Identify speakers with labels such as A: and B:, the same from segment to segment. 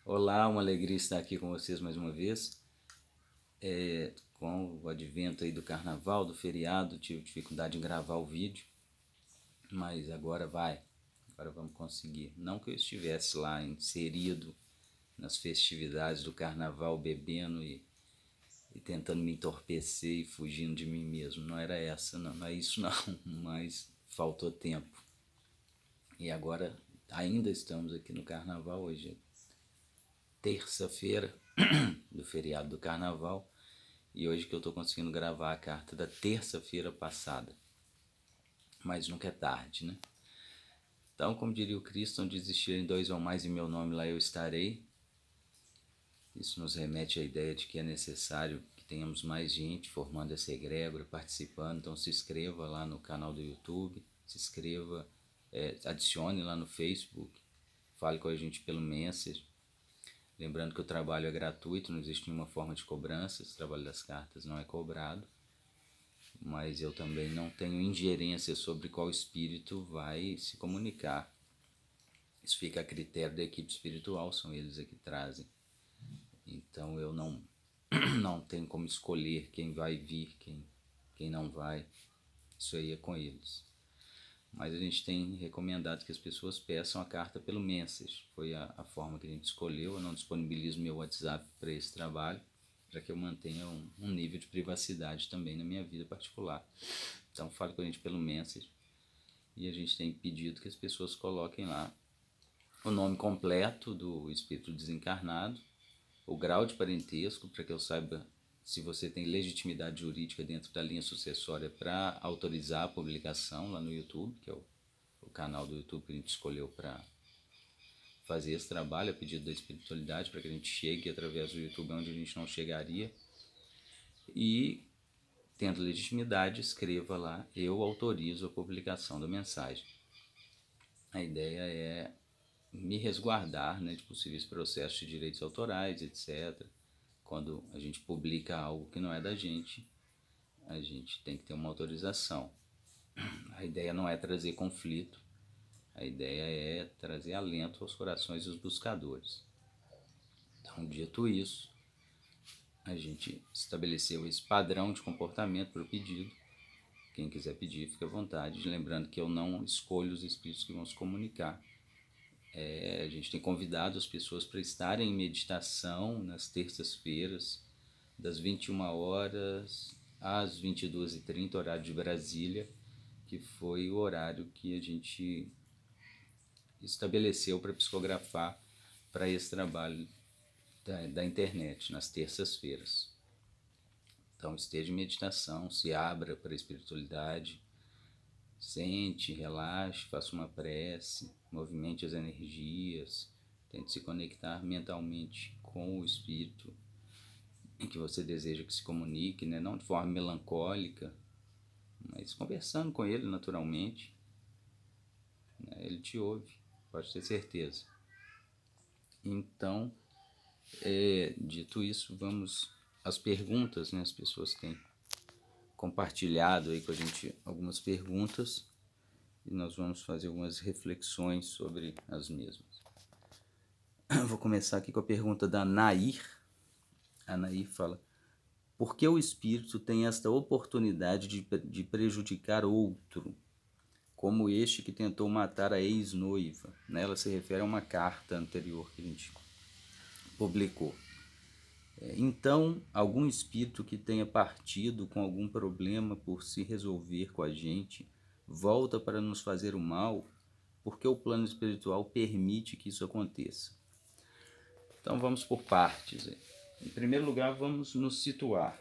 A: Olá, uma alegria estar aqui com vocês mais uma vez. Com o advento aí do carnaval, do feriado, tive dificuldade em gravar o vídeo, mas agora vamos conseguir. Não que eu estivesse lá inserido nas festividades do carnaval, bebendo e tentando me entorpecer e fugindo de mim mesmo. Não era essa, não, não é isso não, mas faltou tempo. E agora ainda estamos aqui no carnaval, hoje é terça-feira do feriado do carnaval. E hoje que eu estou conseguindo gravar a carta da terça-feira passada. Mas nunca é tarde, né? Então, como diria o Cristo, onde existirem dois ou mais em meu nome, lá eu estarei. Isso nos remete à ideia de que é necessário que tenhamos mais gente formando essa egrégora, participando. Então se inscreva lá no canal do YouTube, se inscreva, adicione lá no Facebook, fale com a gente pelo Messenger. Lembrando que o trabalho é gratuito, não existe nenhuma forma de cobrança, esse trabalho das cartas não é cobrado. Mas eu também não tenho ingerência sobre qual espírito vai se comunicar. Isso fica a critério da equipe espiritual, são eles que trazem. Então eu não tenho como escolher quem vai vir, quem não vai. Isso aí é com eles. Mas a gente tem recomendado que as pessoas peçam a carta pelo Message. Foi a forma que a gente escolheu. Eu não disponibilizo meu WhatsApp para esse trabalho, para que eu mantenha um nível de privacidade também na minha vida particular. Então fale com a gente pelo Message. E a gente tem pedido que as pessoas coloquem lá o nome completo do espírito desencarnado, o grau de parentesco, para que eu saiba se você tem legitimidade jurídica dentro da linha sucessória para autorizar a publicação lá no YouTube, que é o canal do YouTube que a gente escolheu para fazer esse trabalho, a pedido da espiritualidade, para que a gente chegue através do YouTube onde a gente não chegaria. E, tendo legitimidade, escreva lá: eu autorizo a publicação da mensagem. A ideia é me resguardar, né, de possíveis processos de direitos autorais, etc. Quando a gente publica algo que não é da gente, a gente tem que ter uma autorização. A ideia não é trazer conflito, a ideia é trazer alento aos corações dos buscadores. Então, dito isso, a gente estabeleceu esse padrão de comportamento para o pedido. Quem quiser pedir, fique à vontade. Lembrando que eu não escolho os espíritos que vão se comunicar. A gente tem convidado as pessoas para estarem em meditação nas terças-feiras, das 21 horas às 22h30, horário de Brasília, que foi o horário que a gente estabeleceu para psicografar para esse trabalho da internet, nas terças-feiras. Então esteja em meditação, se abra para a espiritualidade, sente, relaxe, faça uma prece, movimente as energias, tente se conectar mentalmente com o espírito em que você deseja que se comunique, né? Não de forma melancólica, mas conversando com ele naturalmente, né? Ele te ouve, pode ter certeza. Então, dito isso, vamos às perguntas, né? As pessoas têm compartilhado aí com a gente algumas perguntas e nós vamos fazer algumas reflexões sobre as mesmas. Vou começar aqui com a pergunta da Nair. A Nair fala: por que o espírito tem esta oportunidade de prejudicar outro, como este que tentou matar a ex-noiva? Ela se refere a uma carta anterior que a gente publicou. Então, algum espírito que tenha partido com algum problema por se resolver com a gente, volta para nos fazer o mal, porque o plano espiritual permite que isso aconteça. Então vamos por partes. Em primeiro lugar, vamos nos situar.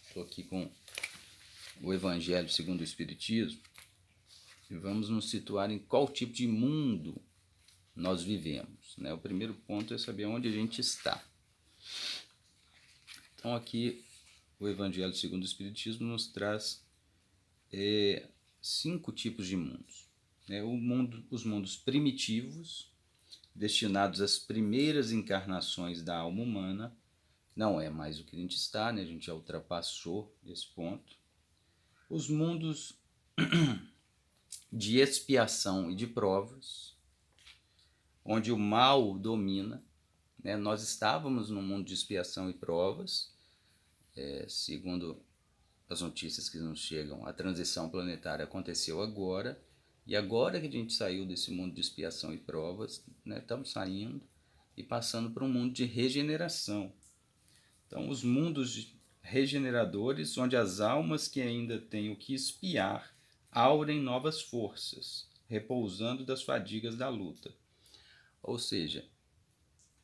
A: Estou aqui com o Evangelho segundo o Espiritismo e vamos nos situar em qual tipo de mundo nós vivemos. O primeiro ponto é saber onde a gente está. Então aqui o Evangelho segundo o Espiritismo nos traz 5 tipos de mundos. Os mundos primitivos, destinados às primeiras encarnações da alma humana, não é mais o que a gente está, a gente já ultrapassou esse ponto. Os mundos de expiação e de provas, onde o mal domina, né? Nós estávamos num mundo de expiação e provas, segundo as notícias que nos chegam, a transição planetária aconteceu agora, e agora que a gente saiu desse mundo de expiação e provas, né, estamos saindo e passando para um mundo de regeneração. Então, os mundos regeneradores, onde as almas que ainda têm o que expiar aurem novas forças, repousando das fadigas da luta. Ou seja,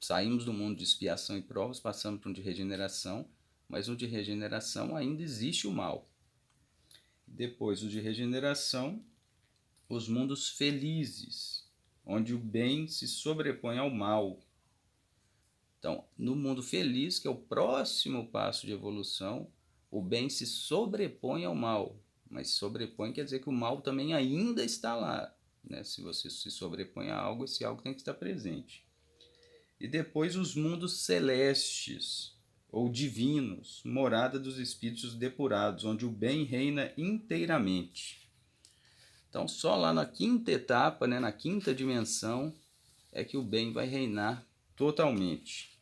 A: saímos do mundo de expiação e provas, passamos para um de regeneração, mas no de regeneração ainda existe o mal. Depois, o de regeneração, os mundos felizes, onde o bem se sobrepõe ao mal. Então, no mundo feliz, que é o próximo passo de evolução, o bem se sobrepõe ao mal. Mas sobrepõe quer dizer que o mal também ainda está lá, né? Se você se sobrepõe a algo, esse algo tem que estar presente. E depois os mundos celestes, ou divinos, morada dos espíritos depurados, onde o bem reina inteiramente. Então, só lá na quinta etapa, né, na quinta dimensão, é que o bem vai reinar totalmente.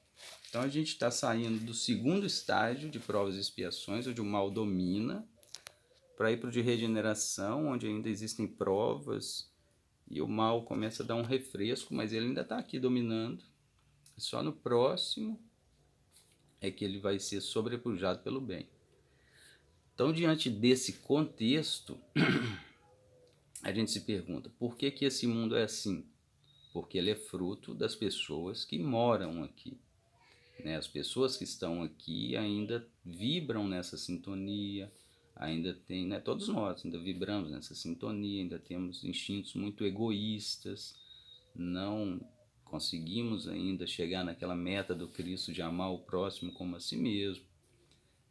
A: Então, a gente está saindo do segundo estágio de provas e expiações, onde o mal domina, para ir para o de regeneração, onde ainda existem provas, e o mal começa a dar um refresco, mas ele ainda está aqui dominando. E só no próximo é que ele vai ser sobrepujado pelo bem. Então, diante desse contexto, a gente se pergunta, por que que esse mundo é assim? Porque ele é fruto das pessoas que moram aqui, né? As pessoas que estão aqui ainda vibram nessa sintonia, ainda tem, né? Todos nós ainda vibramos nessa sintonia, ainda temos instintos muito egoístas, não conseguimos ainda chegar naquela meta do Cristo de amar o próximo como a si mesmo.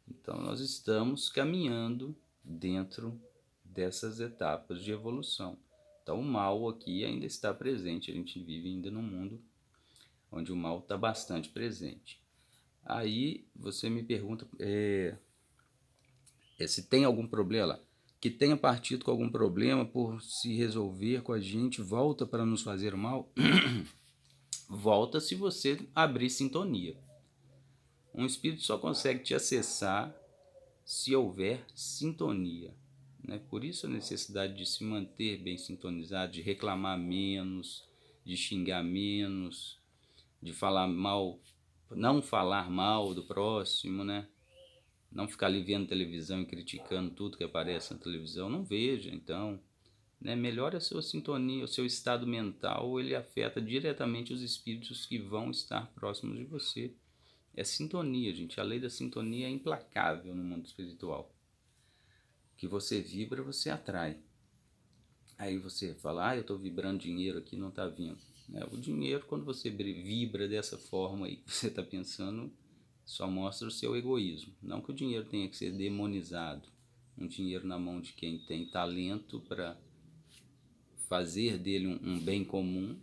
A: Então nós estamos caminhando dentro dessas etapas de evolução. Então o mal aqui ainda está presente, a gente vive ainda num mundo onde o mal está bastante presente. Aí você me pergunta se tem algum problema, que tenha partido com algum problema por se resolver com a gente, volta para nos fazer mal? Volta se você abrir sintonia. Um espírito só consegue te acessar se houver sintonia, né? Por isso a necessidade de se manter bem sintonizado, de reclamar menos, de xingar menos, de falar mal, não falar mal do próximo, né? Não ficar ali vendo televisão e criticando tudo que aparece na televisão. Não veja, então, né? Melhore a sua sintonia, o seu estado mental, ele afeta diretamente os espíritos que vão estar próximos de você. É sintonia, gente. A lei da sintonia é implacável no mundo espiritual. O que você vibra, você atrai. Aí você fala, eu estou vibrando dinheiro aqui, não está vindo. O dinheiro, quando você vibra dessa forma aí que você está pensando, só mostra o seu egoísmo. Não que o dinheiro tenha que ser demonizado. Um dinheiro na mão de quem tem talento para fazer dele um bem comum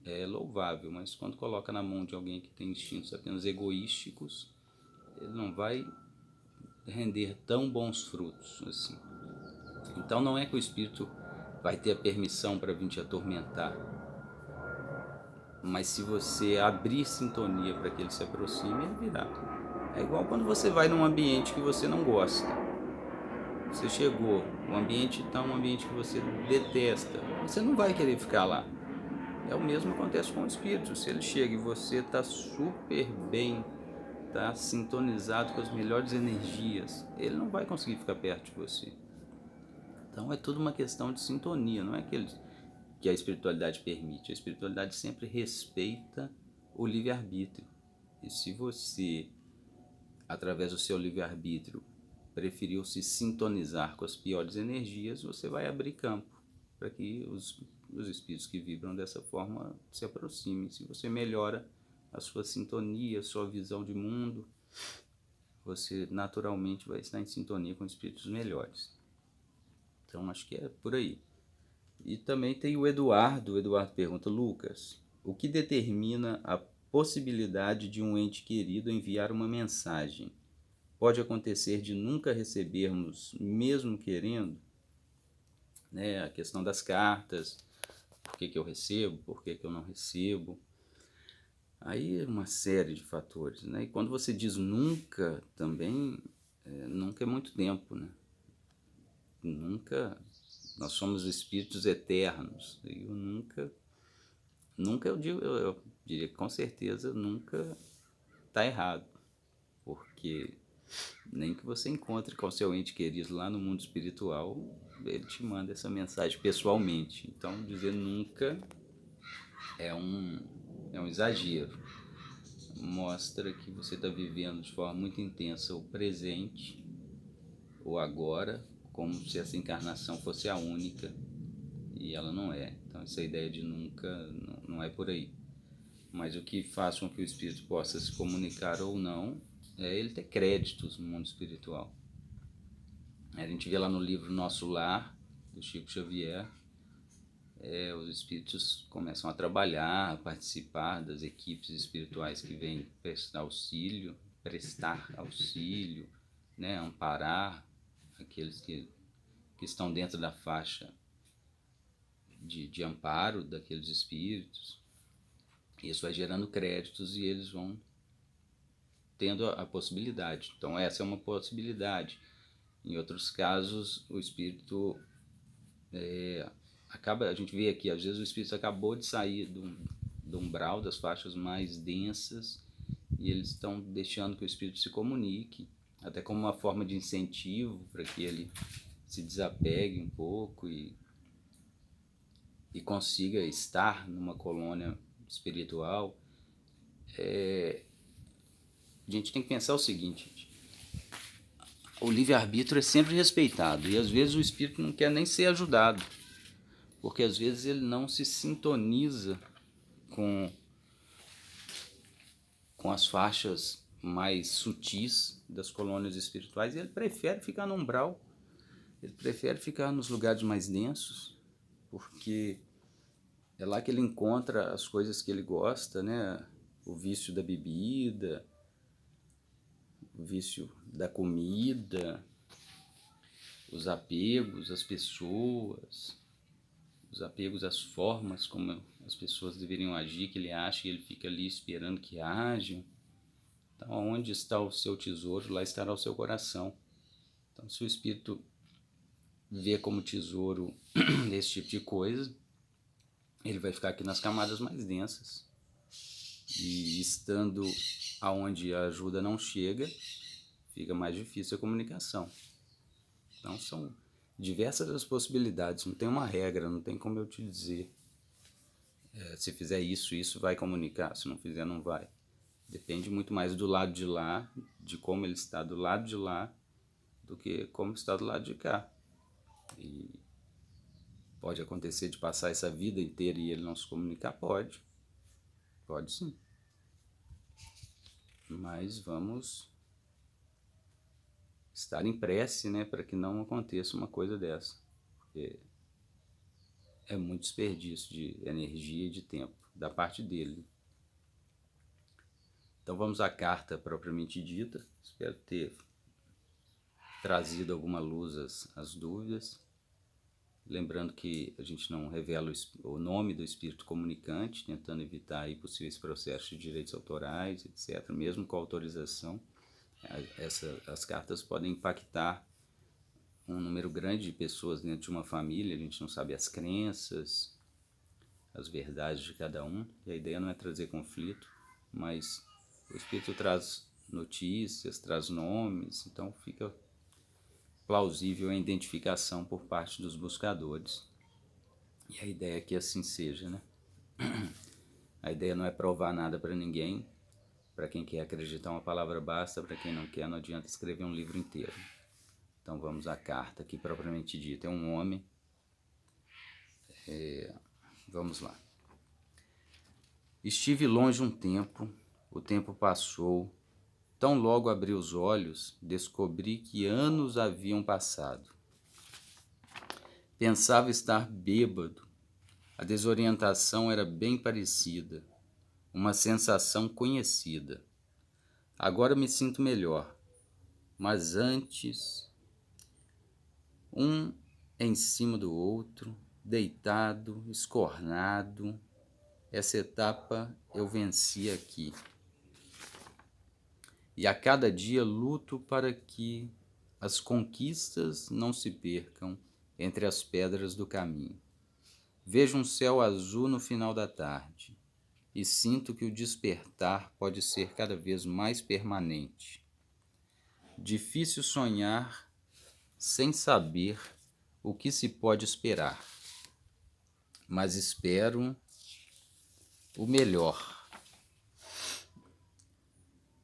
A: é louvável, mas quando coloca na mão de alguém que tem instintos apenas egoísticos, ele não vai render tão bons frutos assim. Então não é que o espírito vai ter a permissão para vir te atormentar, mas se você abrir sintonia para que ele se aproxime, ele virá. É igual quando você vai num ambiente que você não gosta. Você chegou, o ambiente está um ambiente que você detesta, você não vai querer ficar lá. É o mesmo que acontece com o espírito. Se ele chega e você está super bem, está sintonizado com as melhores energias, ele não vai conseguir ficar perto de você. Então é tudo uma questão de sintonia, não é que a espiritualidade permite. A espiritualidade sempre respeita o livre-arbítrio. E se você, através do seu livre-arbítrio, preferiu se sintonizar com as piores energias, você vai abrir campo para que os espíritos que vibram dessa forma se aproximem. Se você melhora a sua sintonia, a sua visão de mundo, você naturalmente vai estar em sintonia com espíritos melhores. Então acho que é por aí. E também tem o Eduardo. O Eduardo pergunta, Lucas, o que determina a possibilidade de um ente querido enviar uma mensagem? Pode acontecer de nunca recebermos, mesmo querendo? Né? A questão das cartas, Por que eu recebo? Por que eu não recebo? Aí é uma série de fatores, né? E quando você diz nunca também, nunca é muito tempo, né? Nunca, nós somos espíritos eternos. E o nunca eu diria que com certeza nunca está errado. Porque nem que você encontre com seu ente querido lá no mundo espiritual, ele te manda essa mensagem pessoalmente. Então dizer nunca é um exagero. Mostra que você está vivendo de forma muito intensa o presente, o agora, como se essa encarnação fosse a única, e ela não é. Então essa ideia de nunca não é por aí. Mas o que faz com que o espírito possa se comunicar ou não é ele ter créditos no mundo espiritual. A gente vê lá no livro Nosso Lar, do Chico Xavier, os espíritos começam a trabalhar, a participar das equipes espirituais que vêm prestar auxílio, né, amparar aqueles que estão dentro da faixa de amparo daqueles espíritos. Isso vai gerando créditos e eles vão tendo a possibilidade. Então essa é uma possibilidade. Em outros casos, o espírito a gente vê aqui, às vezes o espírito acabou de sair do umbral das faixas mais densas e eles estão deixando que o espírito se comunique, até como uma forma de incentivo para que ele se desapegue um pouco e consiga estar numa colônia espiritual. A gente tem que pensar o seguinte, gente. O livre-arbítrio é sempre respeitado e às vezes o espírito não quer nem ser ajudado, porque às vezes ele não se sintoniza com as faixas mais sutis das colônias espirituais e ele prefere ficar no umbral, ele prefere ficar nos lugares mais densos, porque é lá que ele encontra as coisas que ele gosta, né? O vício da bebida, o vício da comida, os apegos às pessoas, os apegos às formas como as pessoas deveriam agir, que ele acha, e ele fica ali esperando que ajam. Então, onde está o seu tesouro, lá estará o seu coração. Então, se o espírito vê como tesouro esse tipo de coisa, ele vai ficar aqui nas camadas mais densas. E estando aonde a ajuda não chega, fica mais difícil a comunicação. Então, são diversas as possibilidades, não tem uma regra, não tem como eu te dizer. Se fizer isso, isso vai comunicar, se não fizer, não vai. Depende muito mais do lado de lá, de como ele está do lado de lá, do que como está do lado de cá. E pode acontecer de passar essa vida inteira e ele não se comunicar? Pode. Pode sim. Mas vamos estar em prece, né, para que não aconteça uma coisa dessa. Porque é muito desperdício de energia e de tempo da parte dele. Então vamos à carta propriamente dita. Espero ter trazido alguma luz às dúvidas. Lembrando que a gente não revela o nome do espírito comunicante, tentando evitar aí possíveis processos de direitos autorais, etc. Mesmo com autorização, as cartas podem impactar um número grande de pessoas dentro de uma família. A gente não sabe as crenças, as verdades de cada um, e a ideia não é trazer conflito, mas o espírito traz notícias, traz nomes, então fica plausível a identificação por parte dos buscadores. E a ideia é que assim seja, né? A ideia não é provar nada para ninguém. Para quem quer acreditar, uma palavra basta. Para quem não quer, não adianta escrever um livro inteiro. Então vamos à carta aqui propriamente dita. É um homem. Vamos lá. Estive longe um tempo, o tempo passou. Tão logo abri os olhos, descobri que anos haviam passado. Pensava estar bêbado. A desorientação era bem parecida, uma sensação conhecida. Agora me sinto melhor, mas antes, um em cima do outro, deitado, escornado. Essa etapa eu venci aqui. E a cada dia luto para que as conquistas não se percam entre as pedras do caminho. Vejo um céu azul no final da tarde e sinto que o despertar pode ser cada vez mais permanente. Difícil sonhar sem saber o que se pode esperar, mas espero o melhor.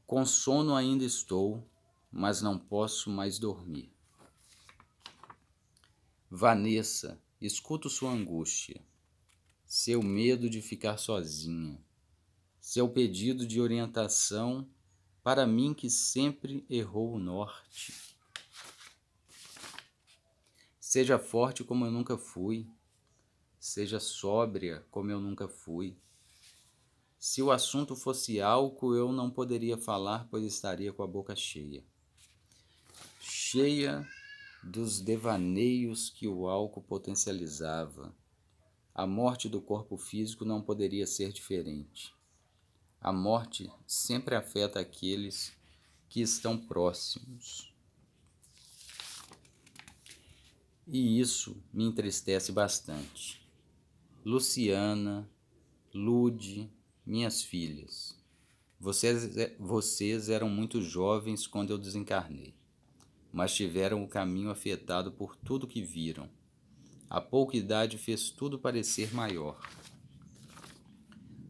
A: Com sono ainda estou, mas não posso mais dormir. Vanessa, escuto sua angústia, seu medo de ficar sozinha, seu pedido de orientação para mim que sempre errou o norte. Seja forte como eu nunca fui, seja sóbria como eu nunca fui. Se o assunto fosse álcool, eu não poderia falar, pois estaria com a boca cheia. Cheia dos devaneios que o álcool potencializava. A morte do corpo físico não poderia ser diferente. A morte sempre afeta aqueles que estão próximos. E isso me entristece bastante. Luciana, Lude, minhas filhas, vocês eram muito jovens quando eu desencarnei, mas tiveram o caminho afetado por tudo que viram. A pouca idade fez tudo parecer maior.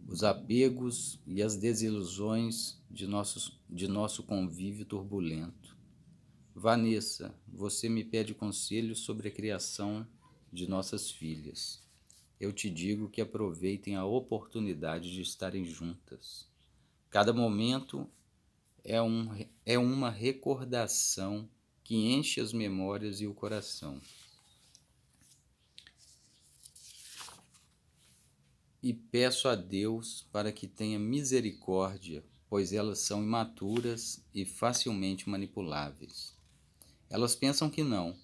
A: Os apegos e as desilusões de nosso convívio turbulento. Vanessa, você me pede conselhos sobre a criação de nossas filhas. Eu te digo que aproveitem a oportunidade de estarem juntas. Cada momento é uma recordação que enche as memórias e o coração. E peço a Deus para que tenha misericórdia, pois elas são imaturas e facilmente manipuláveis. Elas pensam que não,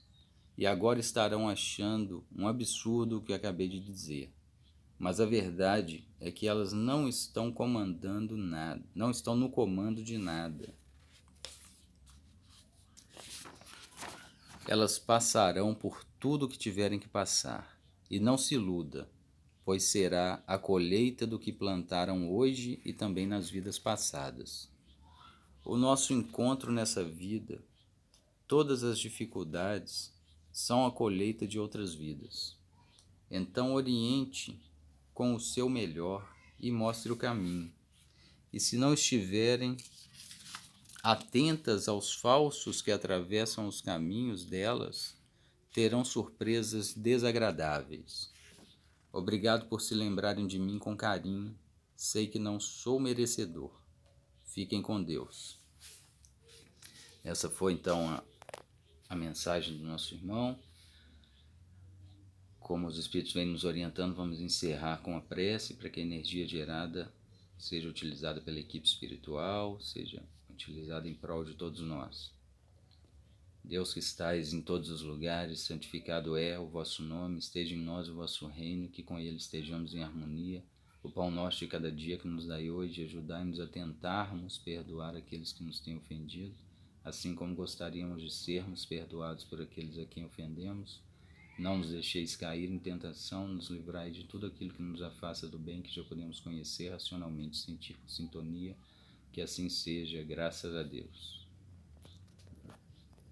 A: e agora estarão achando um absurdo o que acabei de dizer. Mas a verdade é que elas não estão comandando nada, não estão no comando de nada. Elas passarão por tudo o que tiverem que passar, e não se iluda, pois será a colheita do que plantaram hoje e também nas vidas passadas. O nosso encontro nessa vida, todas as dificuldades, são a colheita de outras vidas. Então oriente com o seu melhor e mostre o caminho. E se não estiverem atentas aos falsos que atravessam os caminhos delas, terão surpresas desagradáveis. Obrigado por se lembrarem de mim com carinho. Sei que não sou merecedor. Fiquem com Deus. Essa foi então a mensagem do nosso irmão. Como os Espíritos vêm nos orientando, vamos encerrar com a prece para que a energia gerada seja utilizada pela equipe espiritual, seja utilizada em prol de todos nós. Deus que estais em todos os lugares, santificado é o vosso nome, esteja em nós o vosso reino, que com ele estejamos em harmonia. O pão nosso de cada dia que nos dai hoje, ajudai-nos a tentarmos perdoar aqueles que nos têm ofendido, assim como gostaríamos de sermos perdoados por aqueles a quem ofendemos. Não nos deixeis cair em tentação, nos livrai de tudo aquilo que nos afasta do bem que já podemos conhecer racionalmente, sentir com sintonia, que assim seja, graças a Deus.